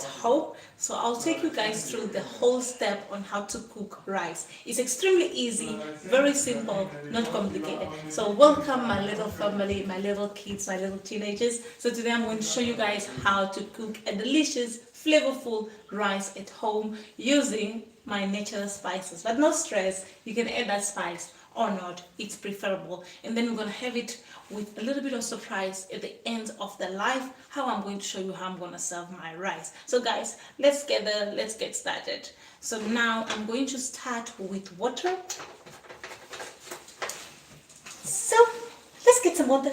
at home. So I'll take you guys through the whole step on how to cook rice. It's extremely easy, very simple, not complicated. So welcome my little family, my little kids, my little teenagers. So today I'm going to show you guys how to cook a delicious, flavorful rice at home using my natural spices. But no stress, you can add that spice or not, it's preferable. And then we're going to have it with a little bit of surprise at the end of the live, how I'm going to show you how I'm going to serve my rice. So guys, let's get started. So now I'm going to start with water. So let's get some water.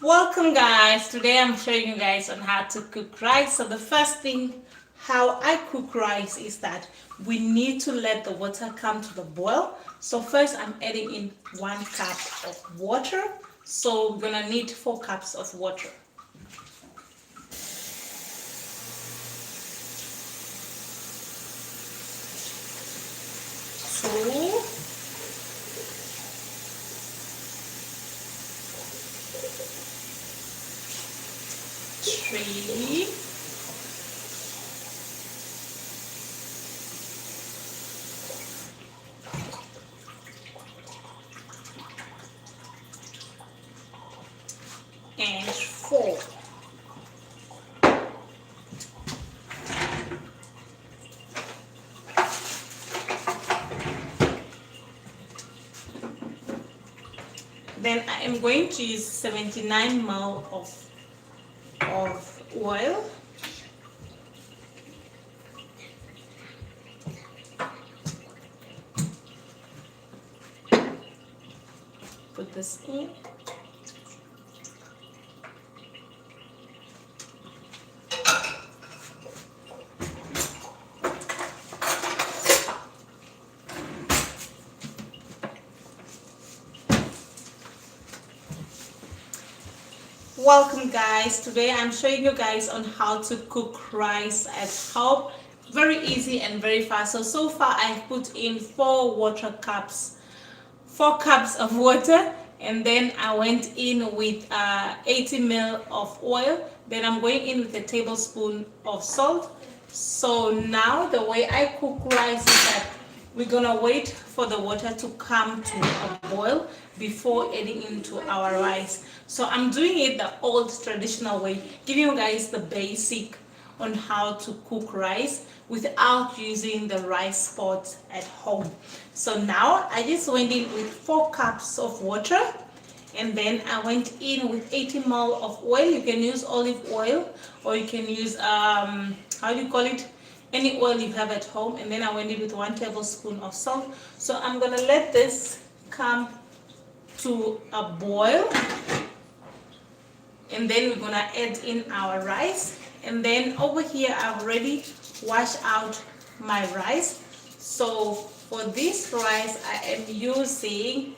Welcome guys, today I'm showing you guys on how to cook rice. So the first thing how I cook rice is that we need to let the water come to the boil. So first I'm adding in 1 cup of water. So we're gonna need 4 cups of water. So 3, 4. Then I am going to use 79 ml of oil. Put this in. Welcome guys, today I'm showing you guys on how to cook rice at home. Very easy and very fast. So far I've put in 4 cups of water, and then I went in with 80 ml of oil. Then I'm going in with a tablespoon of salt. So now the way I cook rice is that we're gonna wait for the water to come to a boil before adding into our rice. So I'm doing it the old traditional way, giving you guys the basic on how to cook rice without using the rice pot at home. So now I just went in with 4 cups of water, and then I went in with 80 ml of oil. You can use olive oil, or you can use how do you call it, any oil you have at home. And then I went in with 1 tablespoon of salt. So I'm gonna let this come to a boil, and then we're gonna add in our rice. And then over here I've already washed out my rice. So for this rice I am using,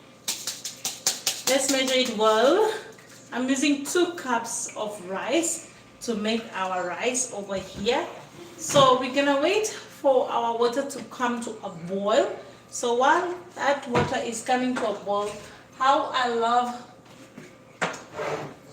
let's measure it well, I'm using 2 cups of rice to make our rice over here. So we're gonna wait for our water to come to a boil. So while that water is coming to a boil, how I love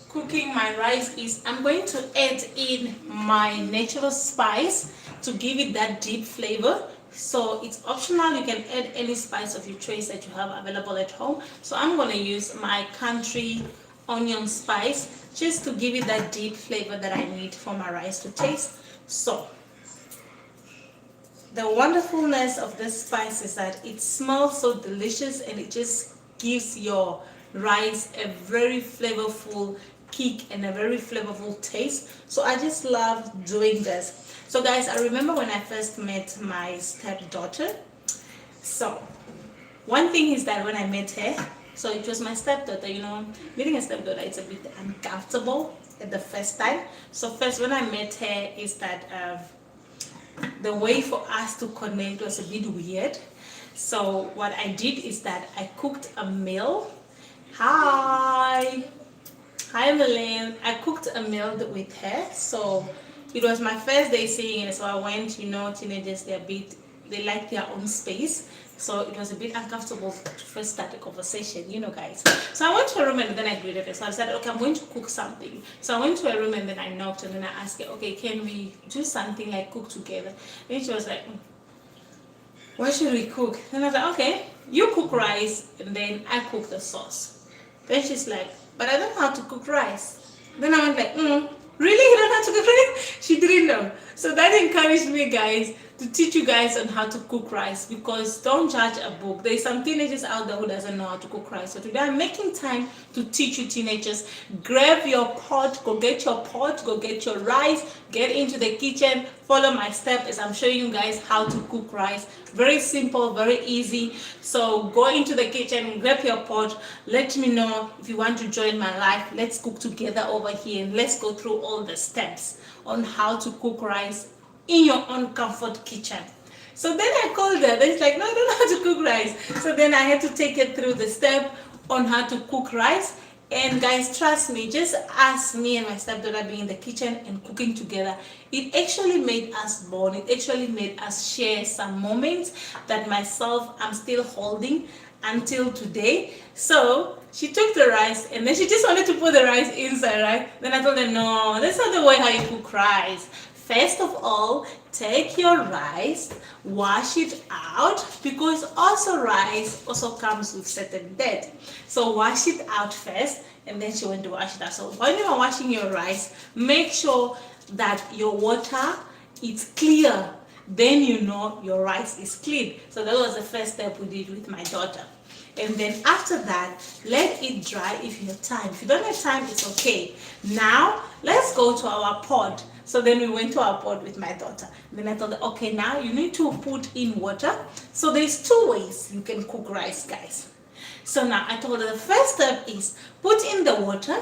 cooking my rice is I'm going to add in my natural spice to give it that deep flavor. So it's optional, you can add any spice of your choice that you have available at home. So I'm going to use my country onion spice just to give it that deep flavor that I need for my rice to taste. So the wonderfulness of this spice is that it smells so delicious, and it just gives your rice a very flavorful kick and a very flavorful taste. So I just love doing this. So guys, I remember when I first met my stepdaughter. So one thing is that when I met her, so it was my stepdaughter, you know, meeting a stepdaughter, it's a bit uncomfortable at the first time. So first when I met her is that the way for us to connect was a bit weird. So what I did is that I cooked a meal. Hi Milan. I cooked a meal with her. So it was my first day seeing her, so I went, teenagers, they like their own space. So it was a bit uncomfortable to first start a conversation, guys. So I went to a room and then I greeted her. So I said, okay, I'm going to cook something. So I went to a room and then I knocked and then I asked her, okay, can we do something like cook together? And she was like, what should we cook? And I was like, okay, you cook rice and then I cook the sauce. Then she's like, but I don't know how to cook rice. Then I went like, really? You don't know how to cook rice? She didn't know. So that encouraged me, guys, to teach you guys on how to cook rice, because don't judge a book. There's some teenagers out there who doesn't know how to cook rice. So today I'm making time to teach you teenagers. Grab your pot, go get your rice, get into the kitchen, follow my step as I'm showing you guys how to cook rice. Very simple, very easy. So go into the kitchen, grab your pot, let me know if you want to join my life. Let's cook together over here and let's go through all the steps on how to cook rice in your own comfort kitchen. So then I called her. Then she's like, no, I don't know how to cook rice. So then I had to take her through the step on how to cook rice. And guys, trust me, just as me and my stepdaughter being in the kitchen and cooking together, it actually made us bond. It actually made us share some moments that myself I'm still holding until today. So she took the rice and then she just wanted to put the rice inside, right? Then I told her, no, that's not the way how you cook rice. First of all, take your rice, wash it out, because also rice also comes with certain dirt. So wash it out first, and then she went to wash it out. So when you are washing your rice, make sure that your water is clear. Then you know your rice is clean. So that was the first step we did with my daughter. And then after that, let it dry if you have time. If you don't have time, it's okay. Now, let's go to our pot. So then we went to our pot with my daughter. Then I told her, okay, now you need to put in water. So there's two ways you can cook rice, guys. So now I told her the first step is put in the water,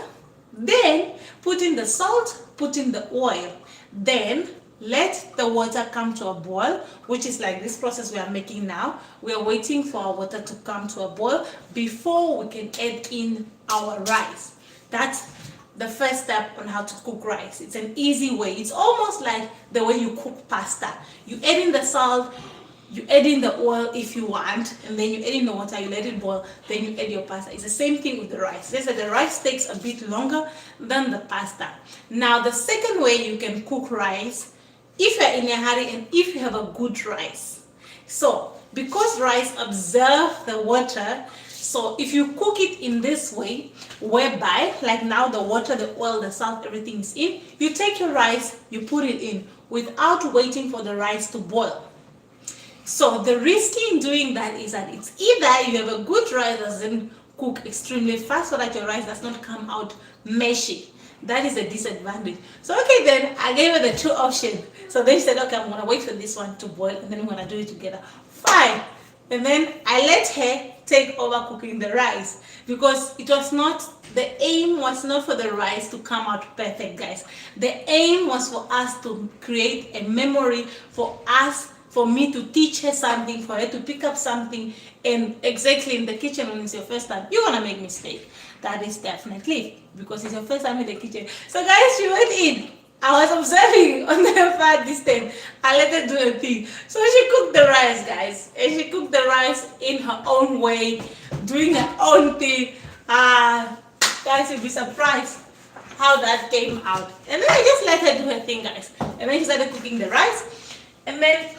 then put in the salt, put in the oil. Then let the water come to a boil, which is like this process we are making now. We are waiting for our water to come to a boil before we can add in our rice. That's the first step on how to cook rice. It's an easy way. It's almost like the way you cook pasta. You add in the salt, you add in the oil if you want, and then you add in the water, you let it boil, then you add your pasta. It's the same thing with the rice. Just that the rice takes a bit longer than the pasta. Now, the second way you can cook rice, if you're in a hurry and if you have a good rice. So, because rice absorbs the water, so if you cook it in this way, whereby, like now the water, the oil, the salt, everything is in, you take your rice, you put it in without waiting for the rice to boil. So the risk in doing that is that it's either you have a good rice that doesn't cook extremely fast so that your rice does not come out meshy. That is a disadvantage. So okay, then I gave her the two options. So then she said, okay, I'm going to wait for this one to boil and then we're going to do it together. Fine. And then I let her take over cooking the rice, because it was not, the aim was not for the rice to come out perfect, guys. The aim was for us to create a memory, for me to teach her something, for her to pick up something. And exactly in the kitchen, when it's your first time, you're gonna make mistake. That is definitely because it's your first time in the kitchen. So guys, she went in. I was observing on the far distance. I let her do her thing. So she cooked the rice, guys. And she cooked the rice in her own way, doing her own thing. Guys, you'll be surprised how that came out. And then I just let her do her thing, guys. And then she started cooking the rice. And then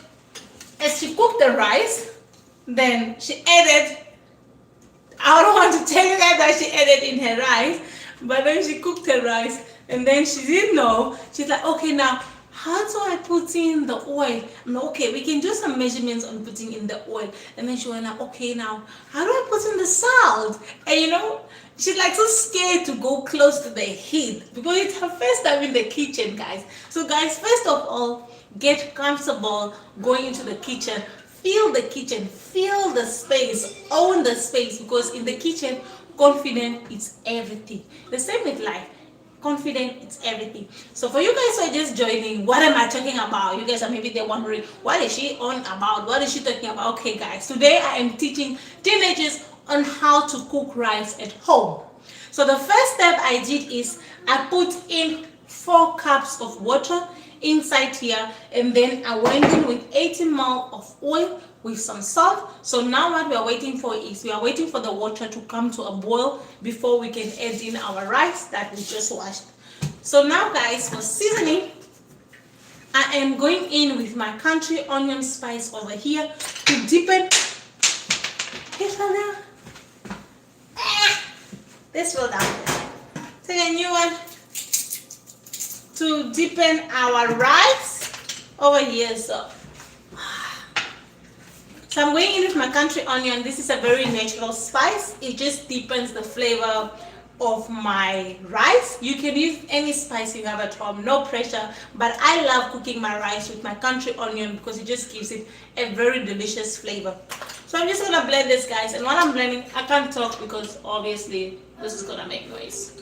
as she cooked the rice, then she added, I don't want to tell you guys that she added in her rice, but then she cooked her rice. And then she didn't know. She's like, okay, now, how do I put in the oil? I'm like, okay, we can do some measurements on putting in the oil. And then she went like, okay, now, how do I put in the salt? And she's like so scared to go close to the heat because it's her first time in the kitchen, guys. So guys, first of all, get comfortable going into the kitchen. Feel the kitchen, feel the space, own the space, because in the kitchen, confidence is everything. The same with life. confident, it's everything. So for you guys who are just joining, what am I talking about? You guys are maybe they're wondering, what is she on about? What is she talking about? Okay guys, today I am teaching teenagers on how to cook rice at home. So the first step I did is I put in 4 cups of water inside here, and then I went in with 80 ml of oil with some salt. So now what we are waiting for is we are waiting for the water to come to a boil before we can add in our rice that we just washed. So now guys, for seasoning, I am going in with my country onion spice over here to deepen. This will down. Take a new one to deepen our rice over here. So I'm going in with my country onion. This is a very natural spice. It just deepens the flavor of my rice. You can use any spice you have at home, no pressure, but I love cooking my rice with my country onion because it just gives it a very delicious flavor. So I'm just gonna blend this guys, and while I'm blending I can't talk because obviously this is gonna make noise.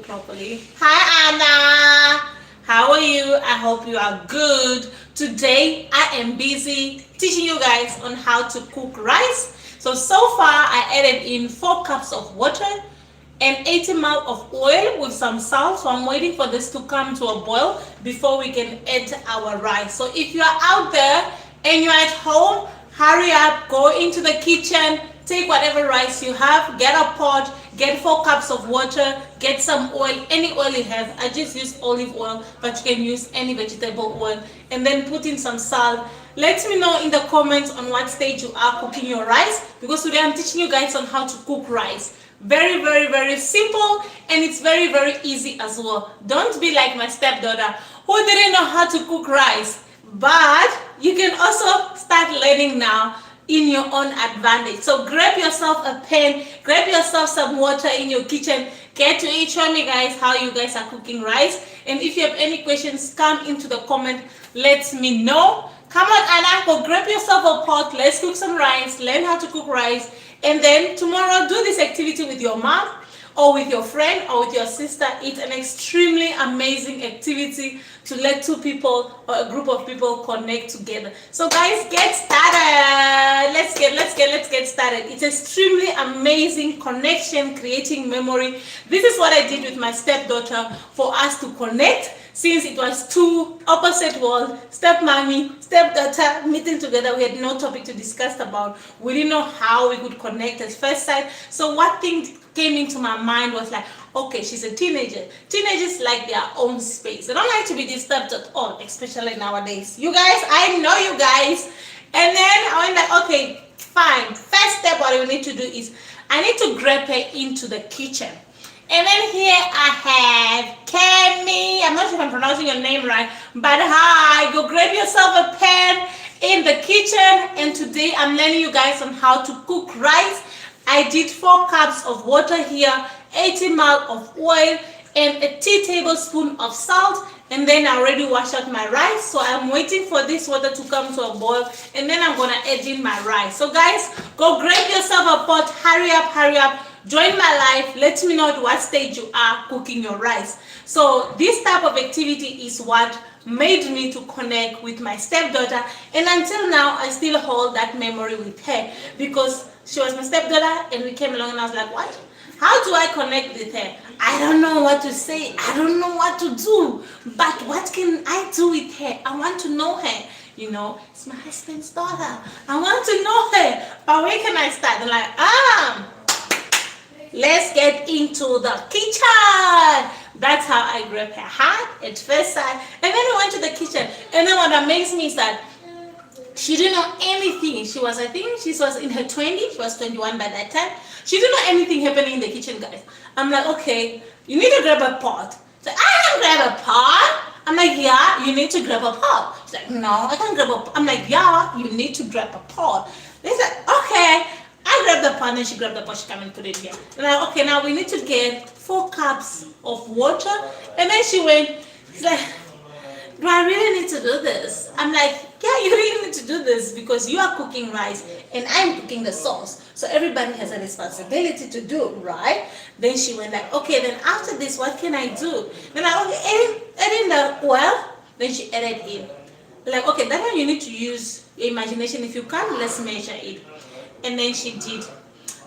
Properly. Hi Anna, how are you? I hope you are good. Today I am busy teaching you guys on how to cook rice. So far I added in 4 cups of water and 80 ml of oil with some salt. So I'm waiting for this to come to a boil before we can add our rice. So if you are out there and you're at home, hurry up, go into the kitchen, take whatever rice you have, get a pot, get 4 cups of water, get some oil, any oil you have. I just use olive oil, but you can use any vegetable oil, and then put in some salt. Let me know in the comments on what stage you are cooking your rice, because today I'm teaching you guys on how to cook rice. Very, very, very simple, and it's very, very easy as well. Don't be like my stepdaughter who didn't know how to cook rice, but you can also start learning now in your own advantage. So grab yourself a pan, grab yourself some water in your kitchen, get to it, show me guys how you guys are cooking rice, and if you have any questions, come into the comment, let me know. Come on Anna, go grab yourself a pot, let's cook some rice, learn how to cook rice, and then tomorrow do this activity with your mom or with your friend or with your sister. It's an extremely amazing activity to let 2 people or a group of people connect together. So guys, get started. Let's get started. It's extremely amazing connection, creating memory. This is what I did with my stepdaughter for us to connect, since it was 2 opposite worlds, stepmommy, stepdaughter meeting together. We had no topic to discuss about. We didn't know how we could connect at first sight. So what thing came into my mind was like, okay, she's a teenager. Teenagers like their own space. They don't like to be disturbed at all, especially nowadays. You guys, I know you guys. And then I went like, okay, fine. First step, what we need to do is I need to grab her into the kitchen. And then here I have Kemi. I'm not sure if I'm pronouncing your name right, but hi. Go grab yourself a pan in the kitchen. And today I'm learning you guys on how to cook rice. I did 4 cups of water here, 80 ml of oil, and a tea tablespoon of salt. And then I already washed out my rice. So I'm waiting for this water to come to a boil, and then I'm gonna add in my rice. So guys, go grab yourself a pot. Hurry up, hurry up. Join my live. Let me know at what stage you are cooking your rice. So this type of activity is what made me to connect with my stepdaughter, and until now I still hold that memory with her, because she was my stepdaughter and we came along and I was like, what? How do I connect with her? I don't know what to say. I don't know what to do. But what can I do with her? I want to know her. You know, it's my husband's daughter. I want to know her. But where can I start? I'm like, let's get into the kitchen. That's how I grabbed her hand at first sight. And then we went to the kitchen. And then what amazed me is that she didn't know anything. I think she was in her 20s. She was 21 by that time. She didn't know anything happening in the kitchen, guys. I'm like, okay, you need to grab a pot. So I can grab a pot. I'm like, yeah, you need to grab a pot. She's like, no, I can't grab a pot. I'm like, yeah, you need to grab a pot. They said, okay. I grabbed the pot and she grabbed the pot. She came and put it here. And I'm like, okay, now we need to get 4 cups of water. And then she went, she's like, do I really need to do this? I'm like, yeah, you really need to do this because you are cooking rice and I'm cooking the sauce. So everybody has a responsibility to do, right? Then she went like, okay, then after this, what can I do? Then I, okay, add in the oil. Then she added in. Like, okay, that one you need to use your imagination. If you can't, let's measure it. And then she did.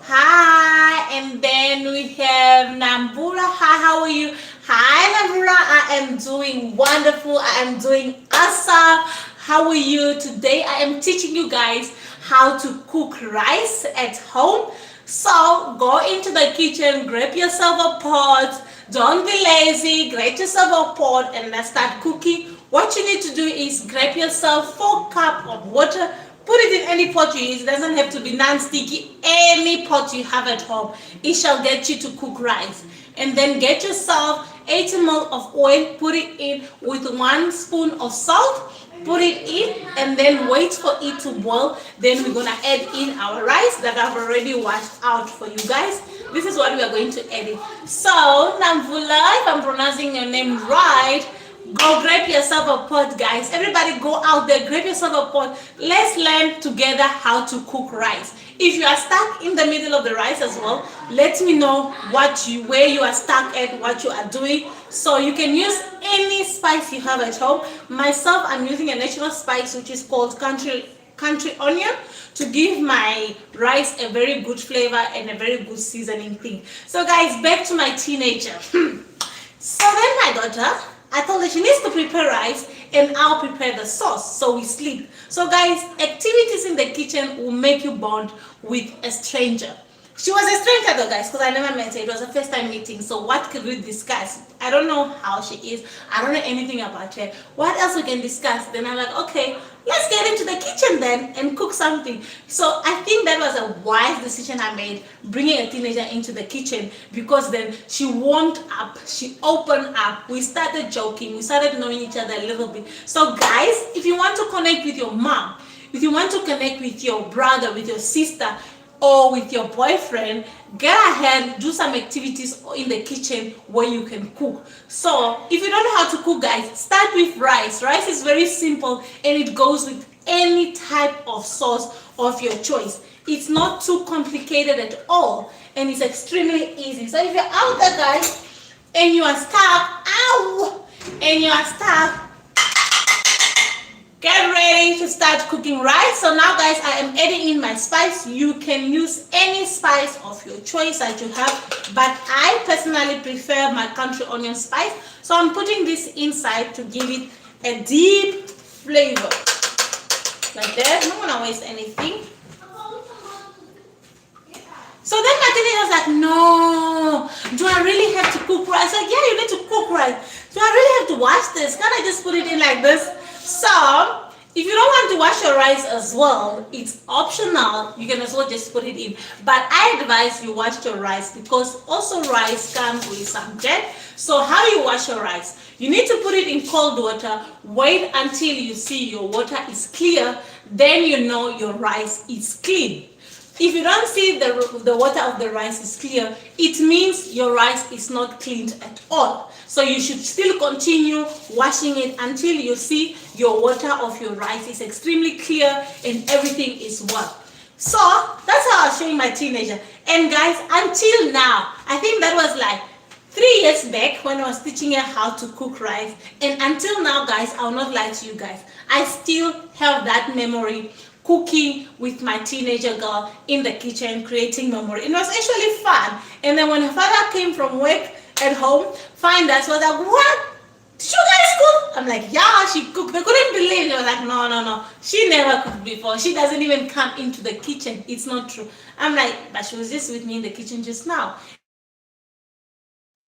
Hi, and then we have Nambula. Hi, how are you? Hi, Nambula. I am doing wonderful. I am doing awesome. How are you? Today I am teaching you guys how to cook rice at home. So go into the kitchen, grab yourself a pot. Don't be lazy. Grab yourself a pot and let's start cooking. What you need to do is grab yourself 4 cups of water. Put it in any pot you use. It doesn't have to be non-sticky. Any pot you have at home, it shall get you to cook rice. And then get yourself 80 ml of oil. Put it in with 1 spoon of salt. Put it in and then wait for it to boil. Then we're gonna add in our rice that I've already washed out for you guys. This is what we are going to add in. So Namvula, if I'm pronouncing your name right, go grab yourself a pot, guys. Everybody go out there, grab yourself a pot. Let's learn together how to cook rice. If you are stuck in the middle of the rice as well, let me know where you are stuck at, what you are doing. So you can use any spice you have at home. Myself, I'm using a natural spice which is called country onion to give my rice a very good flavor and a very good seasoning thing. So guys, back to my teenager. So then my daughter, I told her she needs to prepare rice and I'll prepare the sauce. So we sleep. So guys, activities in the kitchen will make you bond with a stranger. She was a stranger though, guys, because I never met her. It was a first time meeting. So what could we discuss? I don't know how she is. I don't know anything about her. What else we can discuss? Then I'm like, okay, let's get into the kitchen then and cook something. So I think that was a wise decision I made, bringing a teenager into the kitchen, because then she warmed up, she opened up, we started joking, we started knowing each other a little bit. So guys, if you want to connect with your mom, if you want to connect with your brother, with your sister, or with your boyfriend, get ahead, do some activities in the kitchen where you can cook. So if you don't know how to cook, guys, start with rice. Rice is very simple and it goes with any type of sauce of your choice. It's not too complicated at all and it's extremely easy. So if you're out there, guys, and you are stuck, and you are stuck, get ready to start cooking rice. So now guys, I am adding in my spice. You can use any spice of your choice that you have, but I personally prefer my country onion spice. So I'm putting this inside to give it a deep flavor. Like that. I don't want to waste anything. So then my teenager was like, no, do I really have to cook rice? I said, yeah, you need to cook rice. Do I really have to wash this? Can't I just put it in like this? So if you don't want to wash your rice as well, it's optional. You can as well just put it in. But I advise you wash your rice because also rice comes with some dirt. So how do you wash your rice? You need to put it in cold water. Wait until you see your water is clear. Then you know your rice is clean. If you don't see the water of the rice is clear, it means your rice is not cleaned at all. So you should still continue washing it until you see your water of your rice is extremely clear and everything is well. So that's how I was showing my teenager. And guys, until now, I think that was like 3 years back when I was teaching her how to cook rice. And until now, guys, I'll not lie to you guys, I still have that memory cooking with my teenager girl in the kitchen, creating memory. It was actually fun. And then when her father came from work at home, find us, was like, what? Did you guys cook? I'm like, yeah, she cooked. They couldn't believe it. They were like, no. She never cooked before. She doesn't even come into the kitchen. It's not true. I'm like, but she was just with me in the kitchen just now.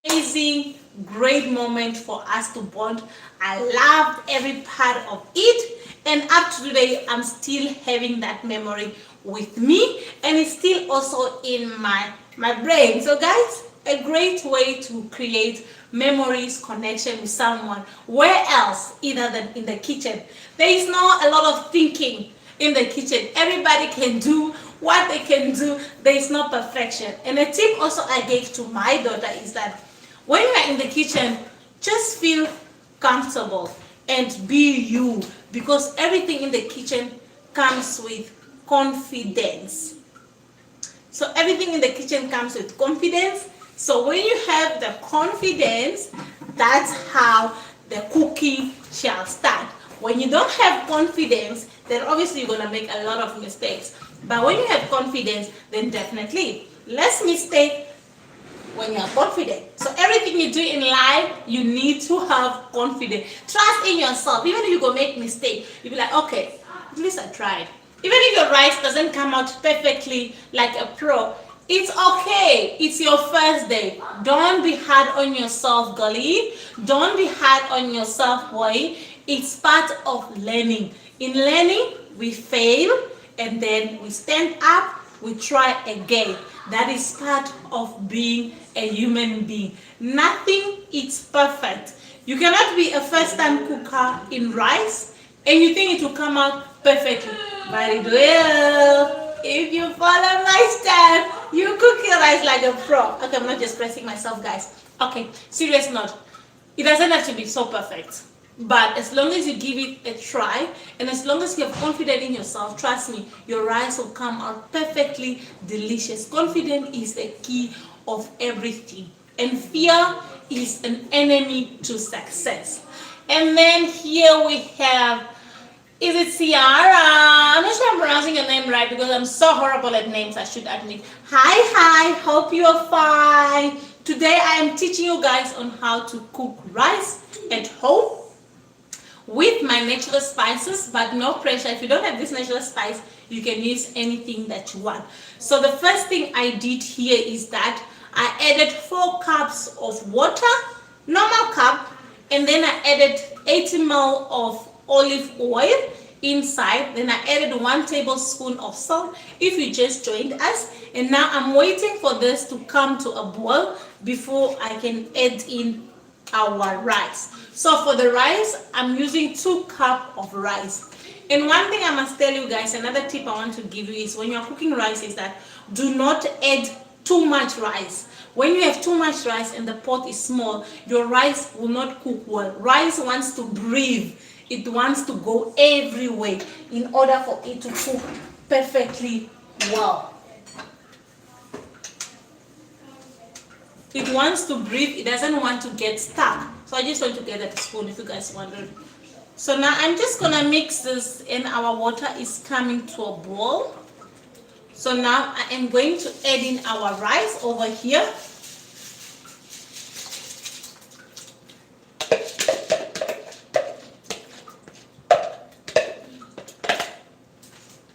Amazing, great moment for us to bond. I loved every part of it. And up to today, I'm still having that memory with me. And it's still also in my brain. So guys, a great way to create memories, connection with someone. Where else either than in the kitchen? There is not a lot of thinking in the kitchen. Everybody can do what they can do. There is no perfection. And a tip also I gave to my daughter is that when you are in the kitchen, just feel comfortable and be you, because everything in the kitchen comes with confidence. So everything in the kitchen comes with confidence. So when you have the confidence, that's how the cooking shall start. When you don't have confidence, then obviously you're going to make a lot of mistakes. But when you have confidence, then definitely less mistake when you're confident. So everything you do in life, you need to have confidence. Trust in yourself. Even if you go make mistake, you'll be like, okay, at least I tried. Even if your rice doesn't come out perfectly like a pro, it's okay. It's your first day. Don't be hard on yourself, girlie. Don't be hard on yourself, boy. It's part of learning. In learning, we fail and then we stand up, we try again. That is part of being a human being. Nothing is perfect. You cannot be a first-time cooker in rice and you think it will come out perfectly. But it will. If you follow my step, you cook your rice like a pro. Okay, I'm not just pressing myself, guys. Okay, serious note. It doesn't have to be so perfect. But as long as you give it a try, and as long as you have confidence in yourself, trust me, your rice will come out perfectly delicious. Confidence is the key of everything. And fear is an enemy to success. And then here we have, is it Ciara? I'm not sure I'm pronouncing your name right because I'm so horrible at names, I should admit. Hi, hope you're fine. Today I am teaching you guys on how to cook rice at home with my natural spices, but no pressure. If you don't have this natural spice, you can use anything that you want. So the first thing I did here is that I added 4 cups of water, normal cup, and then I added 80 ml of olive oil inside. Then I added 1 tablespoon of salt if you just joined us. And now I'm waiting for this to come to a boil before I can add in our rice. So for the rice, I'm using 2 cups of rice. And one thing I must tell you guys, another tip I want to give you is when you're cooking rice is that do not add too much rice. When you have too much rice and the pot is small, your rice will not cook well. Rice wants to breathe. It wants to go everywhere in order for it to cook perfectly well. It wants to breathe. It doesn't want to get stuck. So I just want to get a spoon if you guys wondered. So now I'm just going to mix this and our water is coming to a boil. So now I am going to add in our rice over here.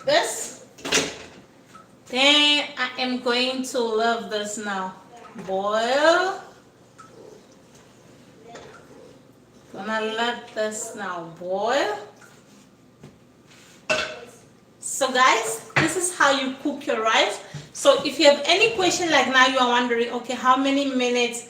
This. Then I am going to leave this now boil. Gonna let this now boil. So guys, this is how you cook your rice. So if you have any question like now you are wondering, okay, how many minutes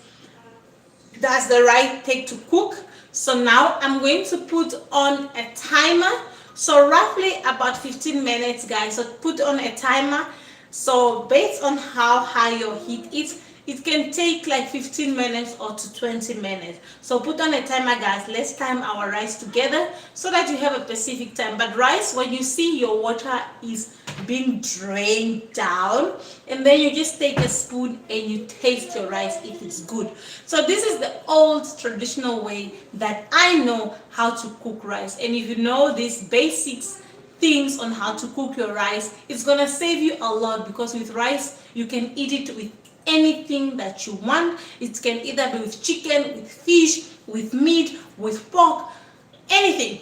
does the rice take to cook? So now I'm going to put on a timer. So roughly about 15 minutes, guys. So put on a timer. So based on how high your heat is, it can take like 15 minutes or to 20 minutes. So put on a timer, guys. Let's time our rice together so that you have a specific time. But rice, when you see your water is being drained down, and then you just take a spoon and you taste your rice if it's good. So this is the old traditional way that I know how to cook rice. And if you know these basics things on how to cook your rice. It's gonna save you a lot, because with rice you can eat it with anything that you want. It can either be with chicken, with fish, with meat, with pork, anything.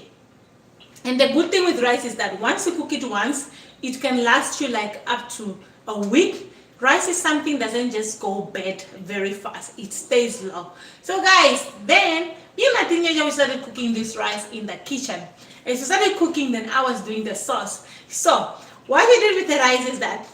And the good thing with rice is that once you cook it once, it can last you like up to a week. Rice is something that doesn't just go bad very fast. It stays long. So guys, then me and my teenager, we started cooking this rice in the kitchen. As we started cooking, then I was doing the sauce. So what we did with the rice is that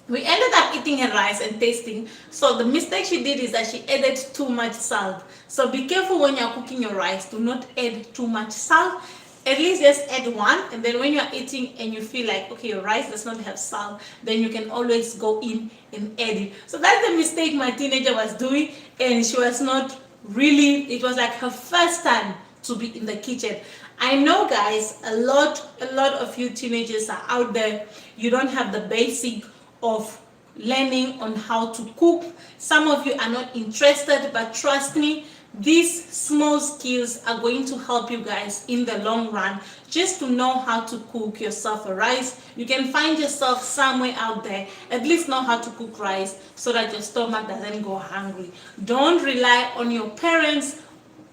we ended up eating her rice and tasting. So the mistake she did is that she added too much salt. So be careful when you're cooking your rice. Do not add too much salt. At least just add one, and then when you're eating and you feel like, okay, your rice does not have salt, then you can always go in and add it. So that's the mistake my teenager was doing, and she was not really, it was like her first time to be in the kitchen. I know guys, a lot of you teenagers are out there, you don't have the basic of learning on how to cook. Some of you are not interested, but trust me, these small skills are going to help you guys in the long run, just to know how to cook yourself a rice. You can find yourself somewhere out there, at least know how to cook rice so that your stomach doesn't go hungry. Don't rely on your parents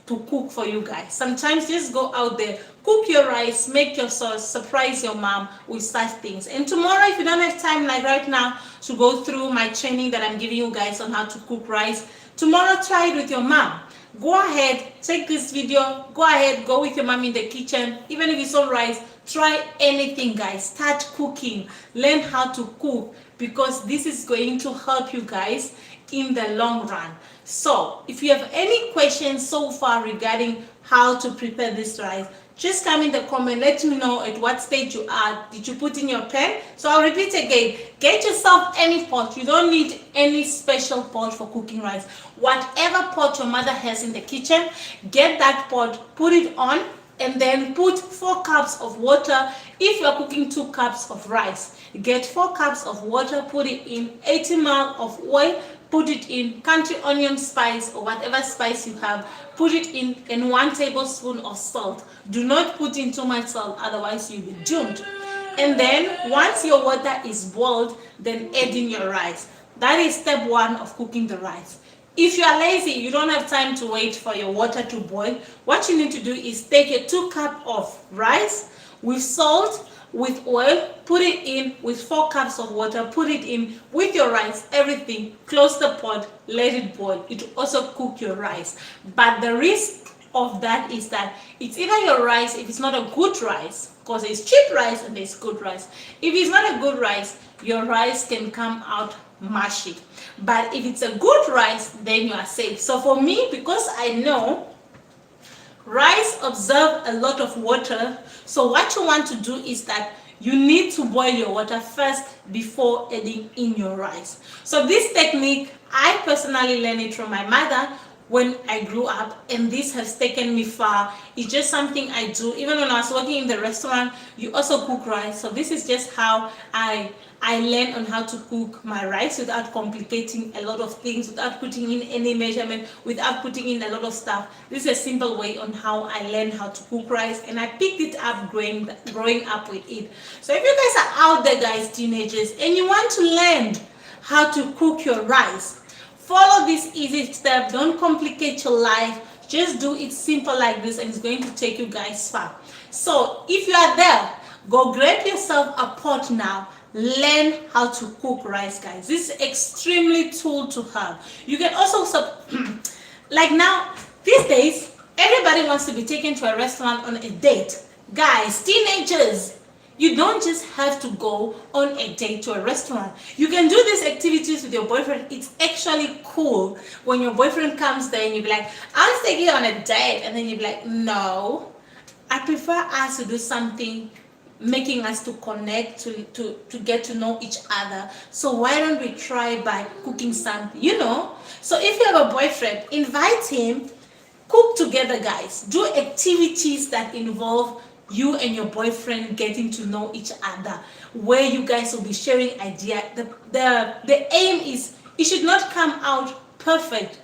to cook for you guys. Sometimes just go out there, cook your rice, make your sauce, surprise your mom with such things. And tomorrow, if you don't have time like right now to go through my training that I'm giving you guys on how to cook rice, tomorrow try it with your mom. Go ahead, take this video, go ahead, go with your mom in the kitchen. Even if it's all rice, try anything guys. Start cooking, learn how to cook, because this is going to help you guys in the long run. So if you have any questions so far regarding how to prepare this rice, just come in the comment, let me know at what stage you are. Did you put in your pan? So I'll repeat again, get yourself any pot. You don't need any special pot for cooking rice. Whatever pot your mother has in the kitchen, get that pot, put it on, and then put 4 cups of water. If you're cooking 2 cups of rice, get 4 cups of water, put it in 80 ml of oil, put it in country onion spice or whatever spice you have, put it in, and 1 tablespoon of salt. Do not put in too much salt, otherwise you'll be doomed. And then once your water is boiled, then add in your rice. That is step 1 of cooking the rice. If you are lazy, you don't have time to wait for your water to boil, what you need to do is take a 2 cups of rice with salt, with oil, put it in with 4 cups of water, put it in with your rice, everything, close the pot, let it boil. It will also cook your rice. But the risk of that is that it's either your rice, if it's not a good rice, because there's cheap rice and there's good rice. If it's not a good rice, your rice can come out mushy. But if it's a good rice, then you are safe. So for me, because I know rice absorbs a lot of water, so what you want to do is that you need to boil your water first before adding in your rice. So this technique, I personally learned it from my mother when I grew up, and this has taken me far. It's just something I do. Even when I was working in the restaurant, you also cook rice. So this is just how I learned on how to cook my rice without complicating a lot of things, without putting in any measurement, without putting in a lot of stuff. This is a simple way on how I learned how to cook rice, and I picked it up growing up with it. So if you guys are out there, guys, teenagers, and you want to learn how to cook your rice, follow this easy step. Don't complicate your life. Just do it simple like this, and it's going to take you guys far. So if you are there, go grab yourself a pot now. Learn how to cook rice, guys. This is extremely tool to have. You can also like now these days, everybody wants to be taken to a restaurant on a date. Guys, teenagers, you don't just have to go on a date to a restaurant. You can do these activities with your boyfriend. It's actually cool when your boyfriend comes there and you be like, I'll take you on a date, and then you be like, no, I prefer us to do something making us to connect, to get to know each other. So why don't we try by cooking something, you know? So if you have a boyfriend, invite him, cook together, guys. Do activities that involve you and your boyfriend getting to know each other, where you guys will be sharing ideas. The aim is, it should not come out perfect.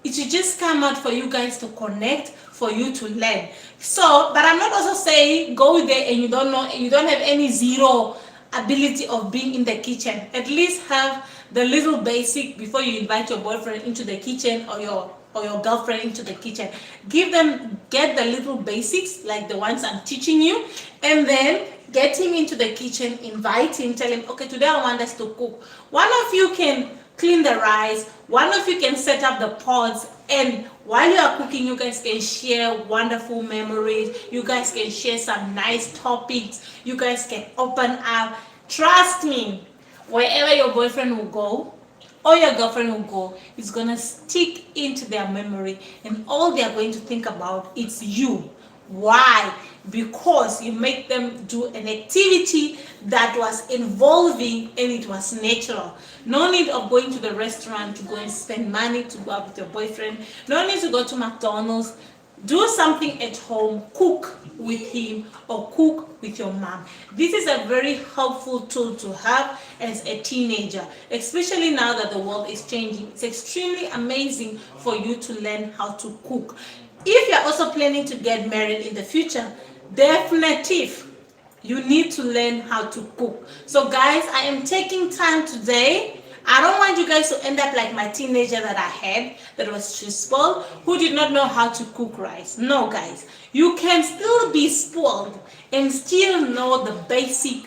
It should just come out for you guys to connect, for you to learn. So, but I'm not also saying go there and you don't know, you don't have any zero ability of being in the kitchen. At least have the little basic before you invite your boyfriend into the kitchen or your girlfriend into the kitchen. Get the little basics like the ones I'm teaching you, and then get him into the kitchen, invite him, tell him, okay, today I want us to cook. One of you can clean the rice, one of you can set up the pots, and while you are cooking, you guys can share wonderful memories, you guys can share some nice topics, you guys can open up. Trust me, wherever your boyfriend will go or your girlfriend will go, it's gonna stick into their memory, and all they are going to think about is you. Why? Because you make them do an activity that was involving and it was natural. No need of going to the restaurant to go and spend money to go out with your boyfriend. No need to go to McDonald's. Do something at home, cook with him or cook with your mom. This is a very helpful tool to have as a teenager, especially now that the world is changing. It's extremely amazing for you to learn how to cook. If you're also planning to get married in the future, definitive, you need to learn how to cook. So guys, I am taking time today. I don't want you guys to end up like my teenager that I had that was spoiled, who did not know how to cook rice. No guys, you can still be spoiled and still know the basic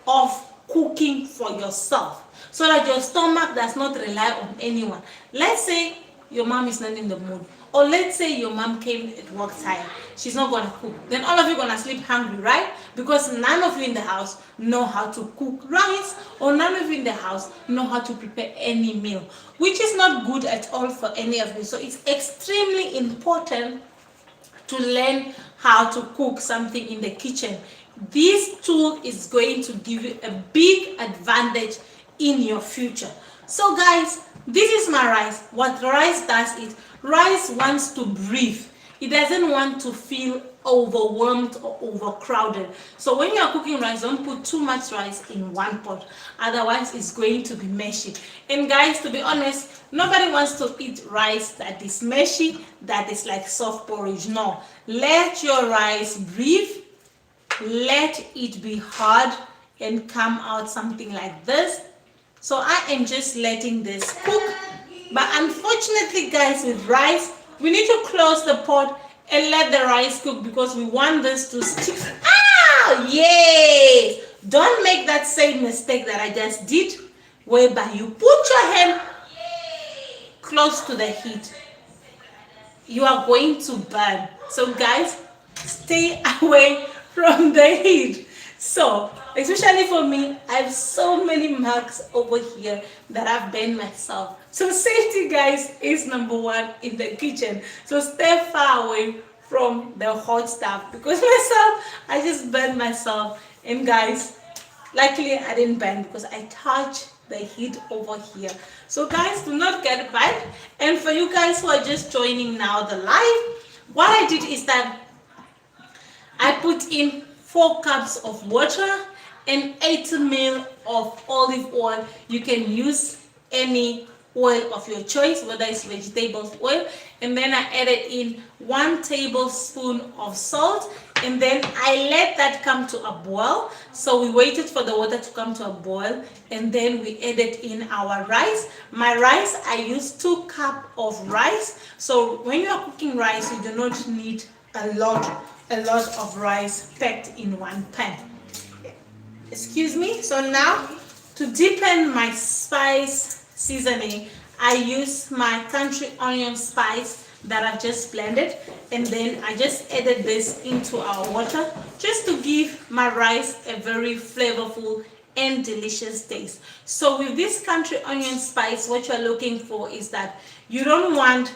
of cooking for yourself so that your stomach does not rely on anyone. Let's say your mom is not in the mood, or let's say your mom came at work tired, she's not going to cook, then all of you are going to sleep hungry, right? Because none of you in the house know how to cook rice, or none of you in the house know how to prepare any meal, which is not good at all for any of you. So it's extremely important to learn how to cook something in the kitchen. This tool is going to give you a big advantage in your future. So guys, this is my rice. What rice does is, rice wants to breathe. It doesn't want to feel overwhelmed or overcrowded. So when you are cooking rice, don't put too much rice in one pot. Otherwise, it's going to be meshy. And guys, to be honest, nobody wants to eat rice that is meshy, that is like soft porridge. No. Let your rice breathe. Let it be hard and come out something like this. So I am just letting this cook. But unfortunately, guys, with rice, we need to close the pot and let the rice cook because we want this to stick. Ah, yes! Don't make that same mistake that I just did, whereby you put your hand close to the heat. You are going to burn. So guys, stay away from the heat. So, especially for me, I have so many marks over here that I've burned myself. So safety, guys, is number one in the kitchen. So stay far away from the hot stuff, because myself, I just burned myself. And guys, luckily I didn't burn because I touched the heat over here. So guys, do not get burned. And for you guys who are just joining now the live, what I did is that I put in 4 cups of water and 8 ml of olive oil. You can use any oil of your choice, whether it's vegetable oil. And then I added in 1 tablespoon of salt, and then I let that come to a boil. So we waited for the water to come to a boil, and then we added in our rice. My rice, I used 2 cups of rice. So when you are cooking rice, you do not need a lot of rice packed in one pan. Excuse me. So now, to deepen my spice seasoning, I use my country onion spice that I've just blended, and then I just added this into our water just to give my rice a very flavorful and delicious taste. So with this country onion spice, what you're looking for is that you don't want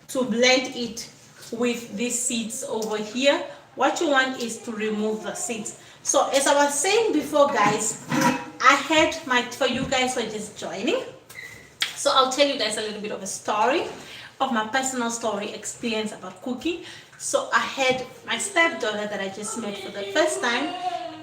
to blend it with these seeds over here. What you want is to remove the seeds. So as I was saying before, guys, I had for you guys who are just joining, so I'll tell you guys a little bit of a story, of my personal story experience about cooking. So I had my stepdaughter that I just met for the first time,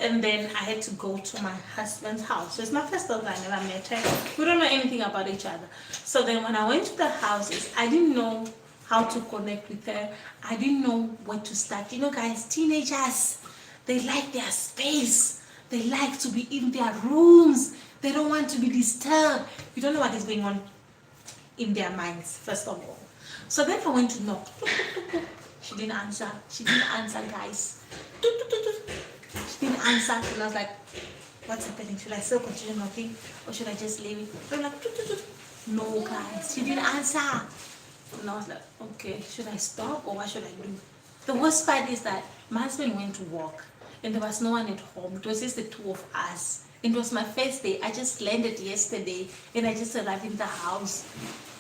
and then I had to go to my husband's house. So it's my first daughter, I never met her. We don't know anything about each other. So then when I went to the houses, I didn't know how to connect with her. I didn't know where to start. You know, guys, teenagers, they like their space. They like to be in their rooms. They don't want to be disturbed. You don't know what is going on in their minds, first of all. So then I went to knock. She didn't answer. She didn't answer, guys. She didn't answer. And I was like, what's happening? Should I still continue knocking? Or should I just leave it? So I'm like, no, guys. She didn't answer. And I was like, okay, should I stop or what should I do? The worst part is that my husband went to work and there was no one at home. It was just the two of us. It was my first day. I just landed yesterday and I just arrived in the house.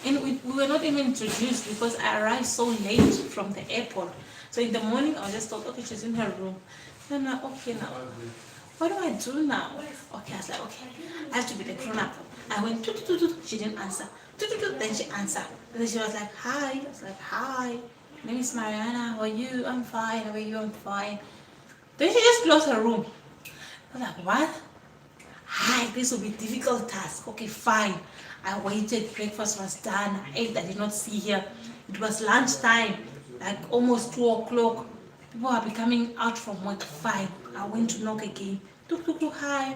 And we were not even introduced because I arrived so late from the airport. So in the morning, I was just told, okay, she's in her room. And I'm like, okay, now, what do I do now? Okay, I was like, okay, I have to be the grown-up. I went, she didn't answer. Then she answered. And then she was like, hi. I was like, hi. My name is Mariana. How are you? I'm fine. How are you? I'm fine. Then she just closed her room. I was like, what? Hi, this will be a difficult task. Okay, fine. I waited. Breakfast was done. I ate. I did not see her. It was lunchtime, like almost 2 o'clock. People are coming out from work. Fine. I went to knock again. Hi.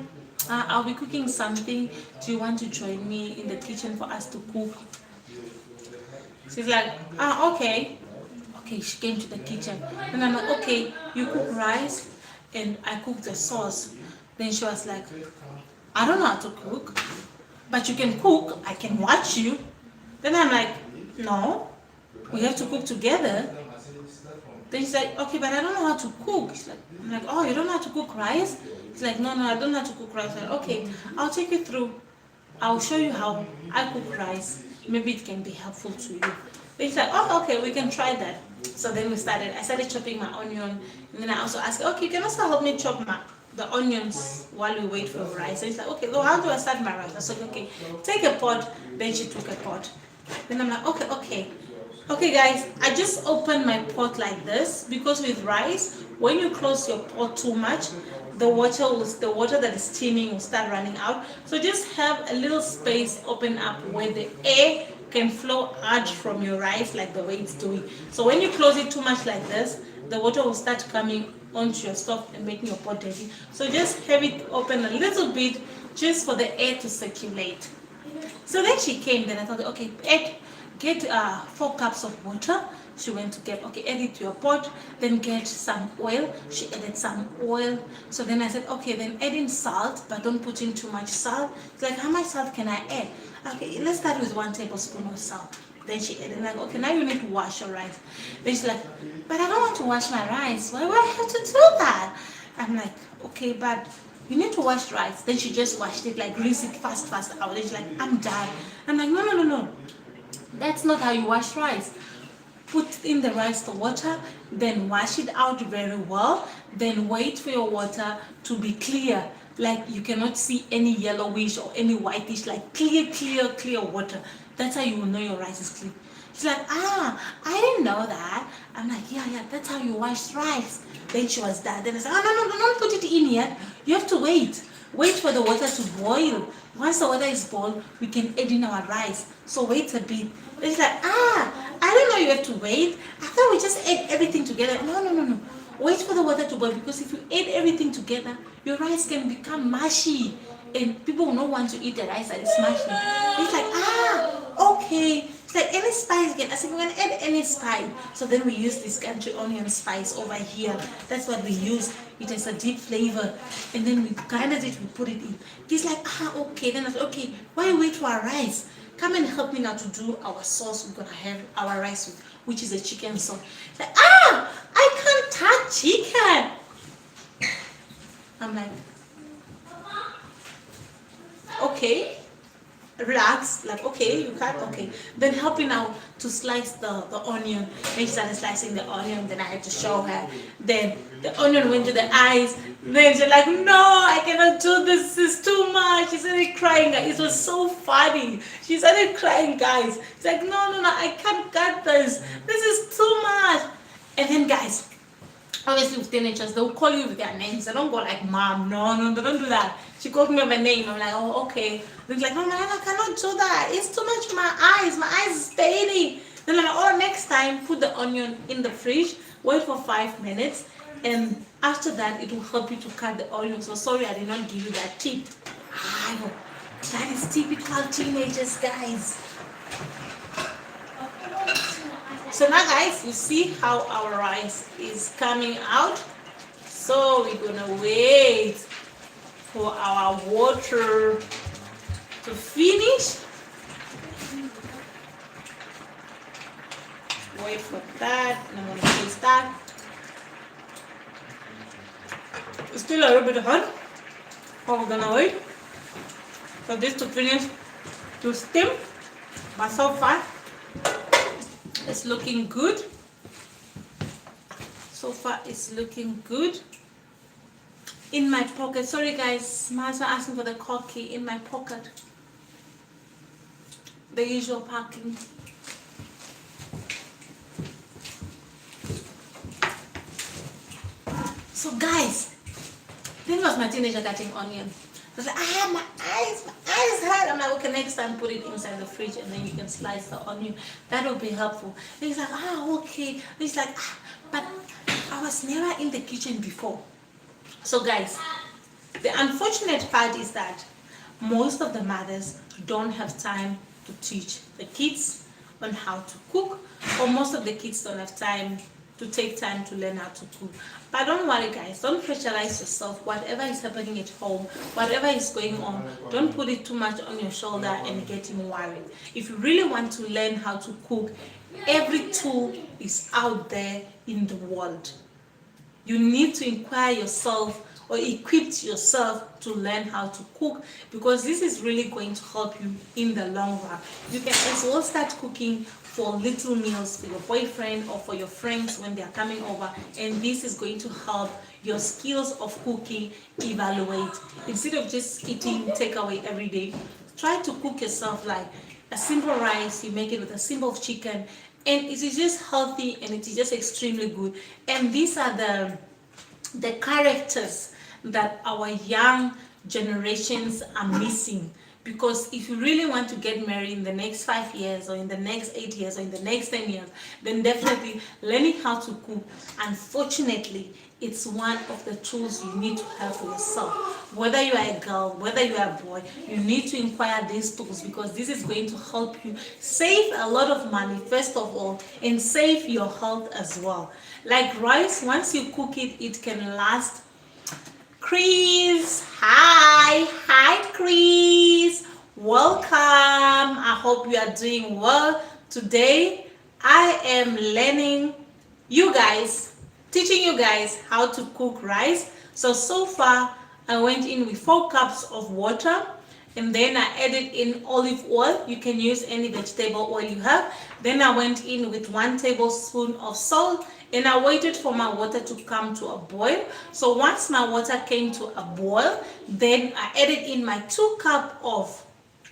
I'll be cooking something. Do you want to join me in the kitchen for us to cook? She's like, okay. Okay, she came to the kitchen. And I'm like, okay, you cook rice and I cook the sauce. Then she was like, I don't know how to cook, but you can cook. I can watch you. Then I'm like, no, we have to cook together. Then she's like, okay, but I don't know how to cook. She's like, I'm like, oh, you don't know how to cook rice? She's like, no, I don't know how to cook rice. I'm like, okay, I'll take you through. I'll show you how I cook rice. Maybe it can be helpful to you. Then she's like, oh, okay, we can try that. So then I started chopping my onion. And then I also asked, okay, you can also help me chop the onions while we wait for rice. And she's like, okay, so how do I start my rice? I said, okay, take a pot. Then she took a pot. Then I'm like, okay. Okay, guys, I just opened my pot like this because with rice, when you close your pot too much, the water that is steaming will start running out. So just have a little space open up where the air can flow out from your rice like the way it's doing. So when you close it too much like this, the water will start coming onto your stove and making your pot dirty. So just have it open a little bit just for the air to circulate. So then she came, then I thought, okay, get 4 cups of water. She went to get, okay, add it to your pot, then get some oil. She added some oil. So then I said, okay, then add in salt, but don't put in too much salt. It's like, how much salt can I add? Okay, let's start with 1 tablespoon of salt. Then she added, like, okay, now you need to wash your rice. Then she's like, but I don't want to wash my rice. Why do I have to do that? I'm like, okay, but you need to wash rice. Then she just washed it, like, rinse it fast out. Then she's like, I'm done. I'm like, no. That's not how you wash rice. Put in the rice to water, then wash it out very well, then wait for your water to be clear. Like you cannot see any yellowish or any whitish, like clear water. That's how you will know your rice is clean. She's like, I didn't know that. I'm like, yeah, that's how you wash rice. Then she was done. Then I said, no, don't put it in yet. You have to wait. Wait for the water to boil. Once the water is boiled, we can add in our rice. So wait a bit. Then she's like, I don't know you have to wait. I thought we just add everything together. No. Wait for the water to boil because if you add everything together, your rice can become mushy. And people will not want to eat the rice that is mushy. It's like, okay. It's like any spice again. I said, we're going to add any spice. So then we use this country onion spice over here. That's what we use. It has a deep flavor. And then we grinded it, we put it in. He's like, okay. Then I said, okay, why wait for our rice? Come and help me now to do our sauce we're going to have our rice with, which is a chicken sauce. It's like, I can't touch chicken. I'm like, okay, relax, like, okay, you can't, okay. Then helping out to slice the onion. Then she started slicing the onion, then I had to show her. Then the onion went to the eyes. Then she's like, no, I cannot do this, this is too much. She started crying, it was so funny. She started crying, guys. She's like, no, I can't cut this. This is too much. And then, guys, obviously with teenagers, they'll call you with their names. They don't go like, mom, no, they don't do that. She called me by name. I'm like, okay. They're like, no, I cannot do that. It's too much for my eyes. My eyes is fading. Then I'm like, oh, next time put the onion in the fridge, wait for 5 minutes, and after that it will help you to cut the onion. So sorry I did not give you that tip. I know. That is typical teenagers, guys. So now guys, you see how our rice is coming out. So we're gonna wait for our water to finish. Wait for that, and I'm gonna place that. It's still a little bit hot, but we're gonna wait for this to finish to steam. But so far, it's looking good. So far, it's looking good. In my pocket, sorry guys, my husband asking for the car key. In my pocket, the usual parking. So guys, this was my teenager cutting onion. I was like, my eyes hurt. I'm like, okay, next time put it inside the fridge and then you can slice the onion. That will be helpful. And he's like, okay. And he's like, but I was never in the kitchen before. So guys, the unfortunate part is that most of the mothers don't have time to teach the kids on how to cook, or most of the kids don't have time to take time to learn how to cook. But don't worry guys, don't pressurize yourself. Whatever is happening at home, whatever is going on, don't put it too much on your shoulder and getting worried. If you really want to learn how to cook, every tool is out there in the world. You need to inquire yourself or equip yourself to learn how to cook, because this is really going to help you in the long run. You can as well start cooking for little meals for your boyfriend or for your friends when they are coming over, and this is going to help your skills of cooking evaluate. Instead of just eating takeaway every day, try to cook yourself like a simple rice. You make it with a simple chicken, and it is just healthy and it is just extremely good. And these are the characters that our young generations are missing. Because if you really want to get married in the next 5 years or in the next 8 years or in the next 10 years, then definitely learning how to cook, unfortunately, it's one of the tools you need to have for yourself. Whether you are a girl, whether you are a boy, you need to inquire these tools, because this is going to help you save a lot of money, first of all, and save your health as well. Like rice, once you cook it, it can last. Chris, hi Chris, welcome. I hope you are doing well. Today I am teaching you guys how to cook rice. So far I went in with 4 cups of water, and then I added in olive oil. You can use any vegetable oil you have. Then I went in with 1 tablespoon of salt, and I waited for my water to come to a boil. So once my water came to a boil, then I added in my 2 cups of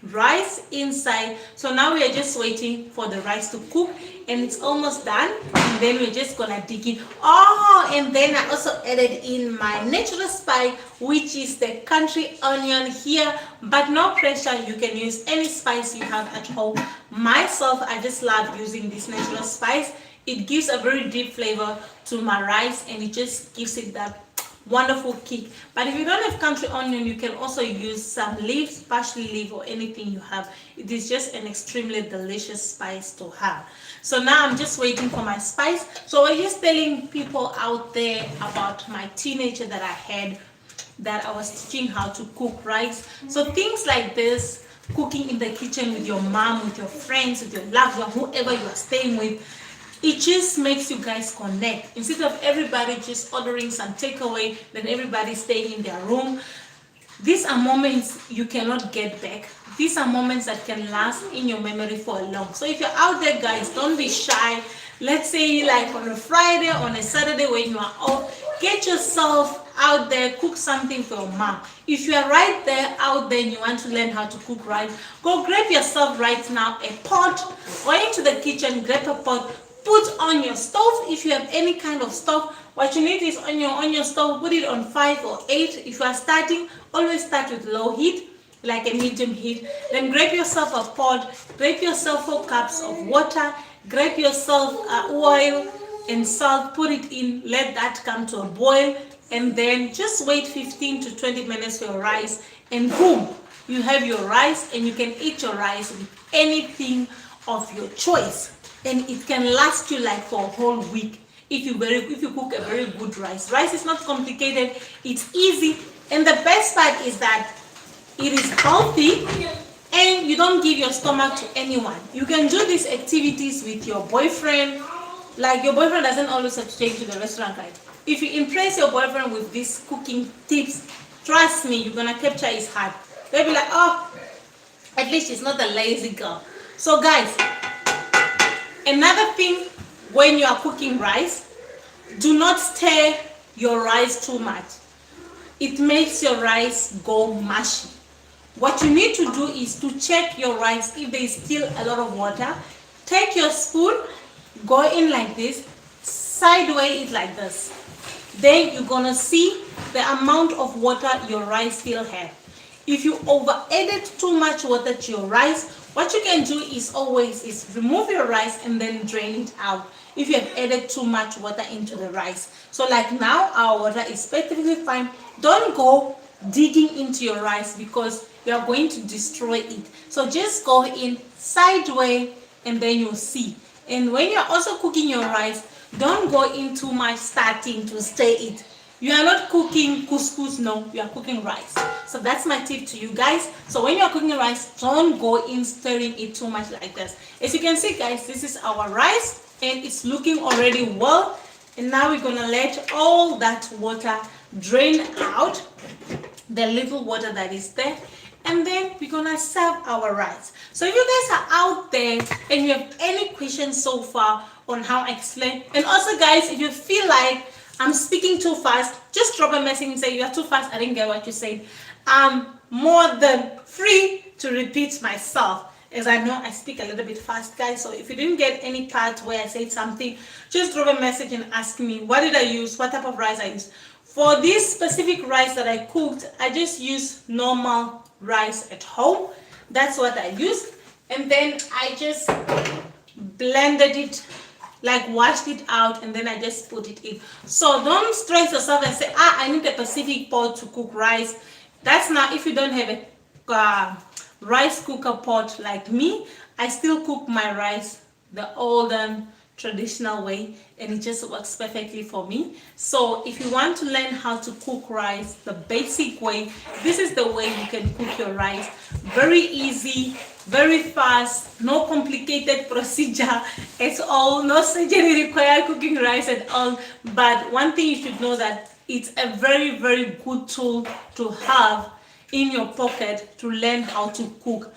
rice inside. So now we are just waiting for the rice to cook, and it's almost done. And then we're just gonna dig in. And then I also added in my natural spice, which is the country onion here. But no pressure, you can use any spice you have at home. Myself, I just love using this natural spice. It gives a very deep flavor to my rice, and it just gives it that wonderful kick. But if you don't have country onion, you can also use some leaves, parsley leaf, or anything you have. It is just an extremely delicious spice to have. So now I'm just waiting for my spice. So I'm just telling people out there about my teenager that I had, that I was teaching how to cook rice. So things like this, cooking in the kitchen with your mom, with your friends, with your loved one, whoever you are staying with, it just makes you guys connect. Instead of everybody just ordering some takeaway, then everybody staying in their room. These are moments you cannot get back. These are moments that can last in your memory for a long. So if you're out there, guys, don't be shy. Let's say like on a Friday, on a Saturday when you are off, get yourself out there, cook something for your mom. If you are right there out there and you want to learn how to cook rice, go grab yourself right now a pot, go into the kitchen, grab a pot, put on your stove. If you have any kind of stove, what you need is on your stove, put it on 5 or 8. If you are starting, always start with low heat, like a medium heat. Then grab yourself a pot, grab yourself 4 cups of water, grab yourself oil and salt, put it in, let that come to a boil, and then just wait 15 to 20 minutes for your rice, and boom, you have your rice, and you can eat your rice with anything of your choice, and it can last you like for a whole week if you cook a very good rice. Rice is not complicated, it's easy, and the best part is that it is healthy and you don't give your stomach to anyone. You can do these activities with your boyfriend. Like, your boyfriend doesn't always have to take you to the restaurant, right? If you impress your boyfriend with these cooking tips, trust me, you're gonna capture his heart. They'll be like, oh, at least she's not a lazy girl. So guys, another thing, when you are cooking rice, do not stir your rice too much. It makes your rice go mushy. What you need to do is to check your rice. If there is still a lot of water, take your spoon, go in like this, sideways it like this. Then you're gonna see the amount of water your rice still has. If you over added too much water to your rice, what you can do is always remove your rice and then drain it out if you have added too much water into the rice. So like now, our water is perfectly fine. Don't go digging into your rice because you are going to destroy it. So just go in sideways and then you'll see. And when you're also cooking your rice, don't go in too much starting to stir it. You are not cooking couscous, no, you are cooking rice. So that's my tip to you guys. So when you're cooking rice, don't go in stirring it too much like this. As you can see guys, this is our rice and it's looking already well. And now we're gonna let all that water drain out, the little water that is there. And then we're gonna serve our rice. So if you guys are out there and you have any questions so far on how I explain, and also guys, if you feel like I'm speaking too fast, just drop a message and say you are too fast, I didn't get what you said. I'm more than free to repeat myself, as I know I speak a little bit fast guys. So if you didn't get any part where I said something, just drop a message and ask me what did I use, what type of rice I used. For this specific rice that I cooked, I just used normal rice at home. That's what I used. And then I just blended it, like washed it out, and then I just put it in. So don't stress yourself and say, I need a specific pot to cook rice. That's not, if you don't have a rice cooker pot like me, I still cook my rice the olden traditional way, and it just works perfectly for me. So if you want to learn how to cook rice the basic way, this is the way you can cook your rice. Very easy, very fast, no complicated procedure at all, no surgery required cooking rice at all. But one thing you should know, that it's a very, very good tool to have in your pocket to learn how to cook.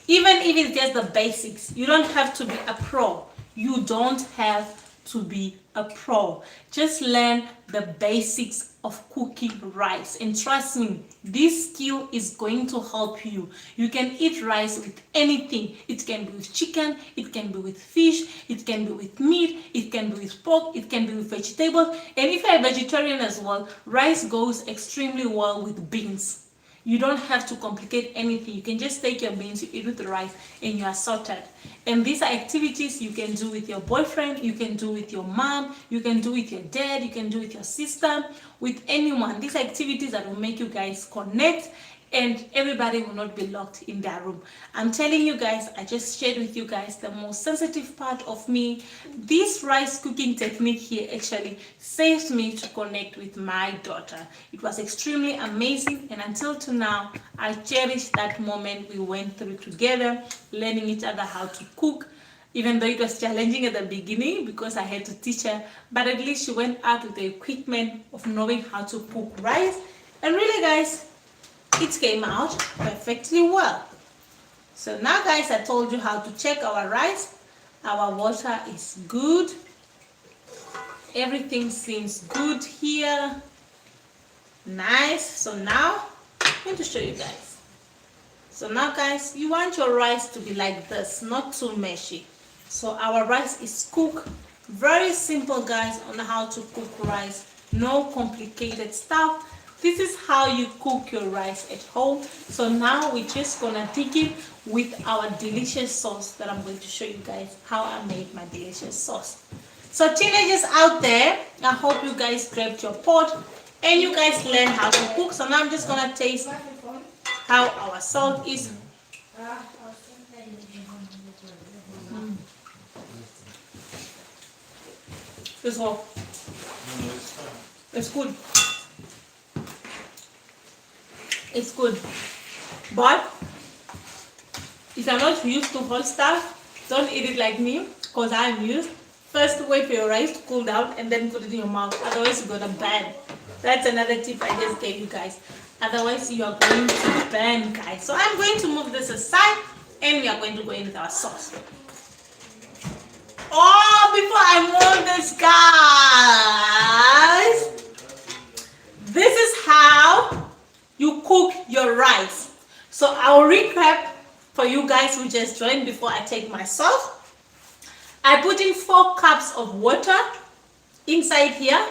Even if it's just the basics, you don't have to be a pro. You don't have to be a pro. Just learn the basics of cooking rice, and trust me, this skill is going to help you. You can eat rice with anything. It can be with chicken, it can be with fish, it can be with meat, it can be with pork, it can be with vegetables. And if you're a vegetarian as well, rice goes extremely well with beans. You don't have to complicate anything. You can just take your beans, you eat with the rice, and you are sorted. And these are activities you can do with your boyfriend, you can do with your mom, you can do with your dad, you can do with your sister, with anyone. These are activities that will make you guys connect, and everybody will not be locked in their room. I'm telling you guys, I just shared with you guys the most sensitive part of me. This rice cooking technique here actually saved me to connect with my daughter. It was extremely amazing, and until to now, I cherish that moment we went through together, learning each other how to cook. Even though it was challenging at the beginning because I had to teach her, but at least she went out with the equipment of knowing how to cook rice. And really guys, it came out perfectly well. So now guys, I told you how to check our rice. Our water is good. Everything seems good here. Nice. So now I'm going to show you guys. So now guys, you want your rice to be like this, not too meshy. So our rice is cooked. Very simple guys on how to cook rice. No complicated stuff. this is how you cook your rice at home. So now we're just gonna dig in with our delicious sauce that I'm going to show you guys how I made my delicious sauce. So teenagers out there, I hope you guys grabbed your pot and you guys learn how to cook. So now I'm just gonna taste how our salt is. It's hot. It's good. It's good. But if you're not used to hot stuff, don't eat it like me, because I'm used. First wait for your rice to cool down and then put it in your mouth. Otherwise you're gonna burn. That's another tip I just gave you guys. Otherwise you are going to burn, guys. So I'm going to move this aside and we are going to go in with our sauce. Oh, before I move this, guys, this is how you cook your rice. So I'll recap for you guys who just joined before I take my sauce. I put in 4 cups of water inside here,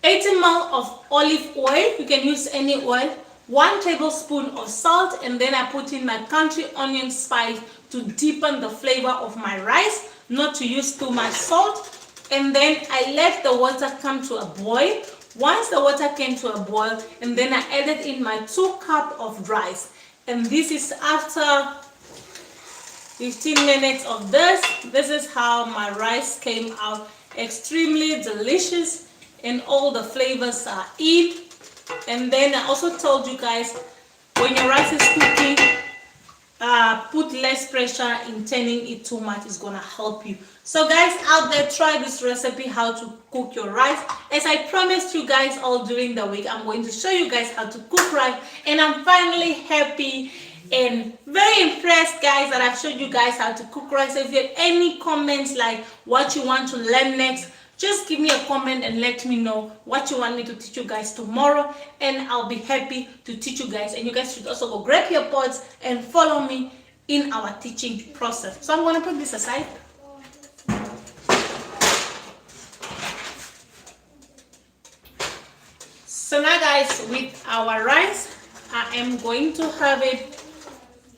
80 ml of olive oil, you can use any oil, 1 tablespoon of salt, and then I put in my country onion spice to deepen the flavor of my rice, not to use too much salt. And then I let the water come to a boil. Once the water came to a boil, and then I added in my 2 cups of rice. And this is after 15 minutes of this. This is how my rice came out. Extremely delicious and all the flavors are in. And then I also told you guys, when your rice is cooking, put less pressure in turning it too much. It's gonna help you. So guys out there, try this recipe how to cook your rice. As I promised you guys all during the week, I'm going to show you guys how to cook rice, and I'm finally happy and very impressed, guys, that I've showed you guys how to cook rice. If you have any comments like what you want to learn next, just give me a comment and let me know what you want me to teach you guys tomorrow, and I'll be happy to teach you guys. And you guys should also go grab your pots and follow me in our teaching process. So I'm going to put this aside. So now guys, with our rice, I am going to have it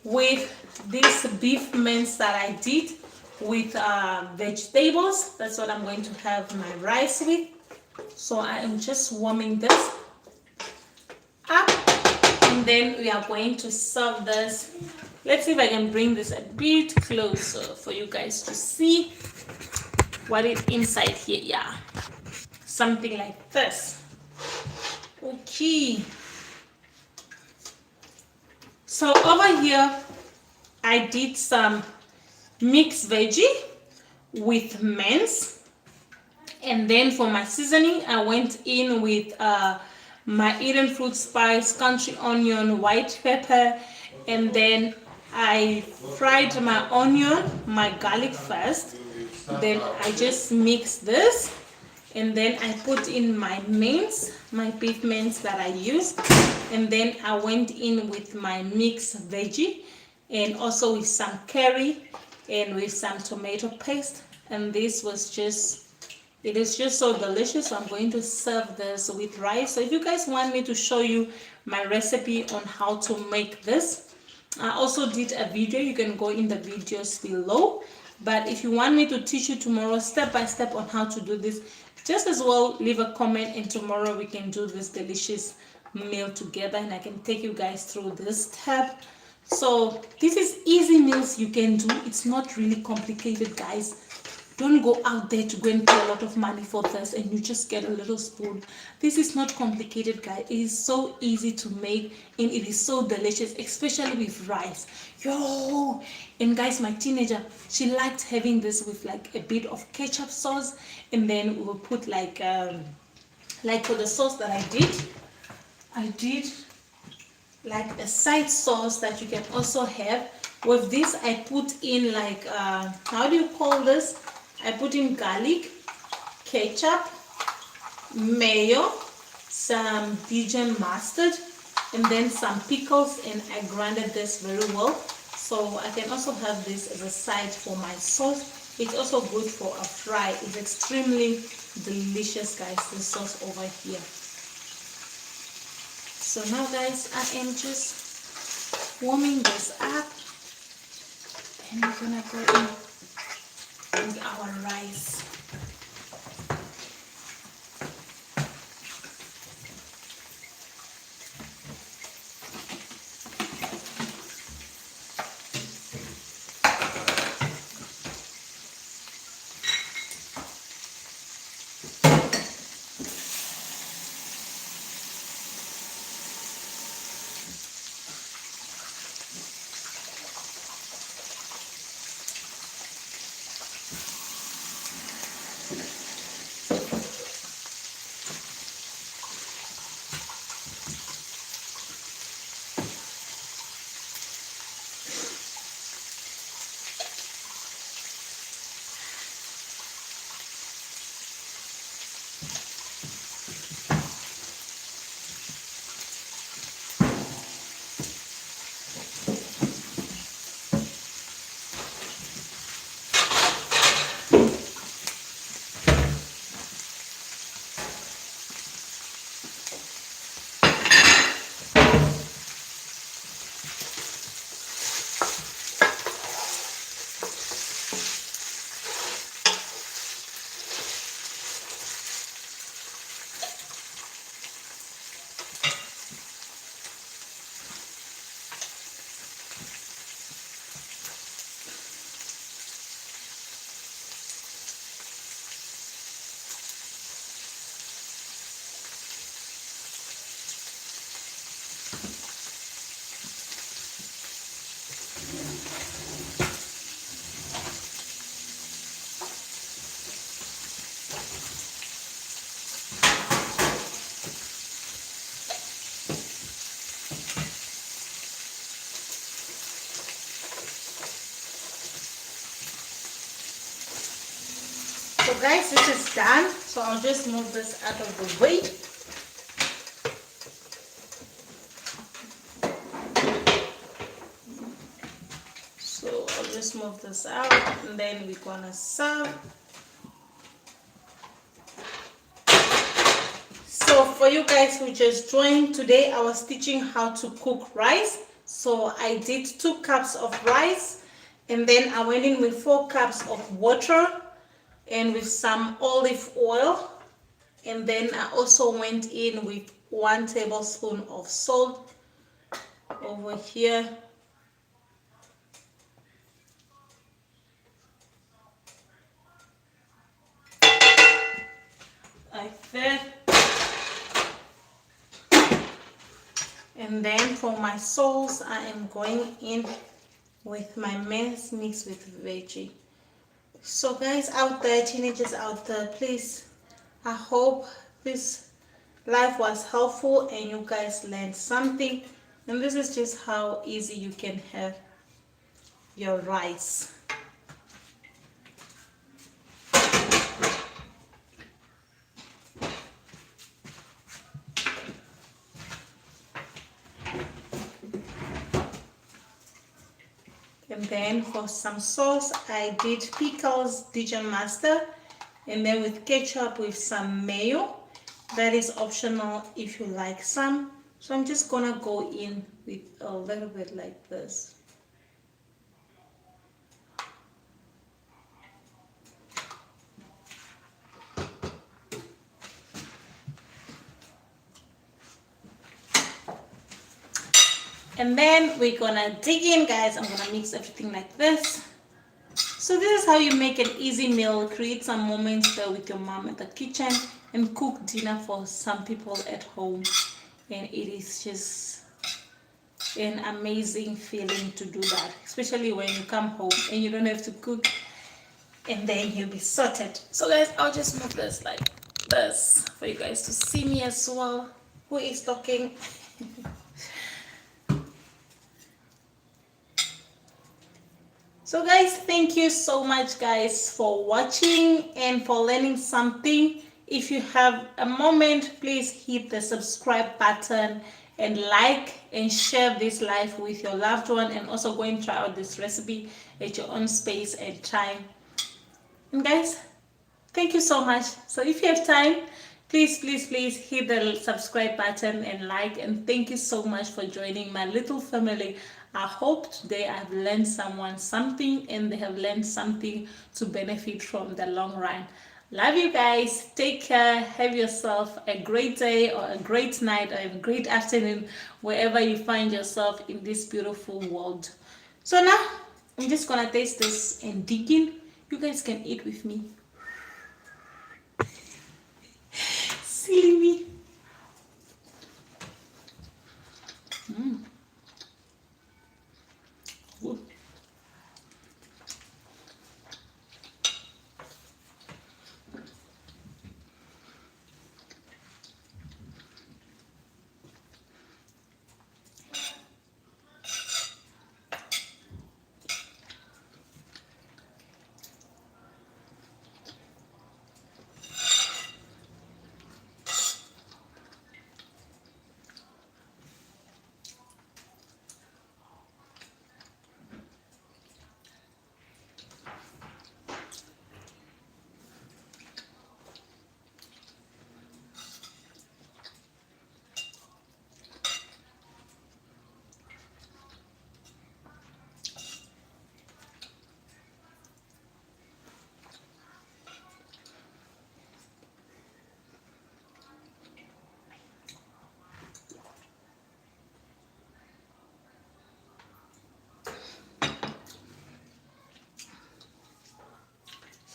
with these beef mince that I did with vegetables. That's what I'm going to have my rice with. So I am just warming this up, and then we are going to serve this. Let's see if I can bring this a bit closer for you guys to see what is inside here. Yeah, something like this. Okay, so over here I did some mixed veggie with mince, and then for my seasoning I went in with my Aidan fruit spice, country onion, white pepper, and then I fried my onion, my garlic first, then I just mixed this, and then I put in my mince, my beef mince that I used, and then I went in with my mixed veggie and also with some curry and with some tomato paste, and this was just, it is just so delicious. So I'm going to serve this with rice. So if you guys want me to show you my recipe on how to make this, I also did a video, you can go in the videos below. But if you want me to teach you tomorrow step by step on how to do this, just as well leave a comment, and tomorrow we can do this delicious meal together and I can take you guys through this step. So this is easy meals you can do. It's not really complicated, guys. Don't go out there to go and pay a lot of money for this and you just get a little spoon. This is not complicated, guys. It is so easy to make and it is so delicious, especially with rice. Yo! And guys, my teenager, she liked having this with like a bit of ketchup sauce, and then we will put like for the sauce that I did like a side sauce that you can also have. With this I put in like how do you call this? I put in garlic, ketchup, mayo, some Dijon mustard, and then some pickles, and I grinded this very well. So I can also have this as a side for my sauce. It's also good for a fry. It's extremely delicious, guys, this sauce over here. So now guys, I am just warming this up, and we're gonna go in with our rice. So guys, this is done. So I'll just move this out of the way. So I'll just move this out, and then we're gonna serve. So for you guys who just joined, today I was teaching how to cook rice. So I did 2 cups of rice, and then I went in with 4 cups of water and with some olive oil, and then I also went in with 1 tablespoon of salt over here. Like that. And then for my sauce, I am going in with my maize mixed with veggie. So guys out there, teenagers out there, please, I hope this life was helpful and you guys learned something. And this is just how easy you can have your rice. And then for some sauce, I did pickles Dijon mustard, and then with ketchup with some mayo. That is optional if you like some. So I'm just gonna go in with a little bit like this. And then we're gonna dig in, guys. I'm gonna mix everything like this. So this is how you make an easy meal. Create some moments there with your mom at the kitchen and cook dinner for some people at home. And it is just an amazing feeling to do that, especially when you come home and you don't have to cook, and then you'll be sorted. So guys, I'll just move this like this for you guys to see me as well. Who is talking? So guys, thank you so much guys for watching and for learning something. If you have a moment, please hit the subscribe button and like and share this live with your loved one, and also go and try out this recipe at your own space and time. And guys, thank you so much. So if you have time, please, please, please hit the subscribe button and like. And thank you so much for joining my little family. I hope today I've learned someone something and they have learned something to benefit from the long run. Love you guys. Take care. Have yourself a great day or a great night or a great afternoon wherever you find yourself in this beautiful world. So now I'm just gonna taste this and dig in. You guys can eat with me. Silly me. Ooh.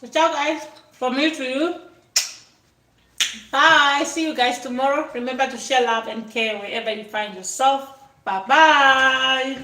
So ciao guys, from me to you. Bye. See you guys tomorrow. Remember to share love and care wherever you find yourself. Bye bye.